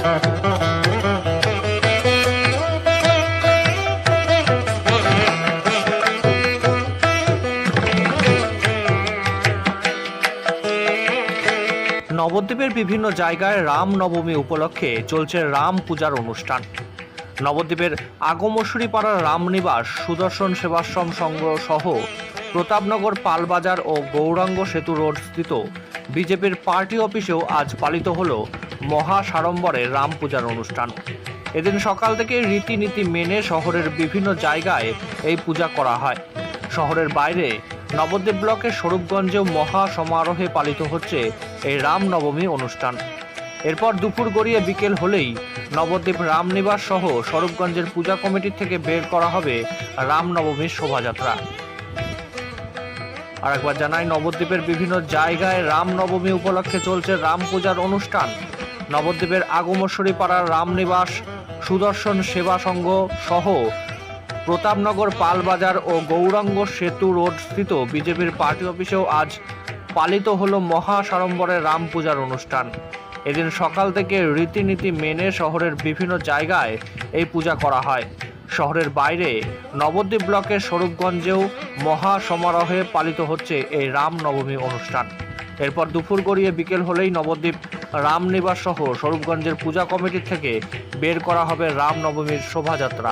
নবদ্বীপের বিভিন্ন জায়গায় রামনবমী উপলক্ষে চলছে রাম পূজার অনুষ্ঠান। নবদ্বীপের আগমশুরি পাড়ার রামনিবাস, সুদর্শন সেবাশ্রম সংঘ সহ প্রতাপনগর পালবাজার ও গৌরাঙ্গ সেতু রোড স্থিত বিজেপির পার্টি অফিসেও আজ পালিত হল মহা সাড়ম্বরে রাম পূজার অনুষ্ঠান। এদিন সকাল থেকে রীতিনীতি মেনে শহরের বিভিন্ন জায়গায় এই পূজা করা হয়। শহরের বাইরে নবদ্বীপ ব্লকের স্বরূপগঞ্জেও মহা সমারোহে পালিত হচ্ছে এই রামনবমী অনুষ্ঠান। এরপর দুপুর গড়িয়ে বিকেল হলেই নবদ্বীপ রামনিবাস সহ স্বরূপগঞ্জের পূজা কমিটি থেকে বের করা হবে রামনবমীর শোভাযাত্রা। আরেকবার জানাই, নবদ্বীপের বিভিন্ন জায়গায় রামনবমী উপলক্ষে চলছে রাম পূজার অনুষ্ঠান। নবদ্বীপের আগমশ্বরী পাড়ার রামনিবাস, সুদর্শন সেবা সংঘ সহ প্রতাপনগর পালবাজার ও গৌরাঙ্গ সেতু রোড স্থিত বিজেপির পার্টি অফিসেও আজ পালিত হলো মহা সাড়ম্বরে রাম পূজার অনুষ্ঠান। এদিন সকাল থেকে রীতিনীতি মেনে শহরের বিভিন্ন জায়গায় এই পূজা করা হয়। শহরের বাইরে নবদ্বীপ ব্লকের স্বরূপগঞ্জেও মহা সমারোহে পালিত হচ্ছে এই রামনবমী অনুষ্ঠান। এরপর দুপুর গড়িয়ে বিকেল হলেই নবদ্বীপ রামনিবাস সহ স্বরূপগঞ্জের পূজা কমিটির থেকে বের করা হবে রামনবমীর শোভাযাত্রা।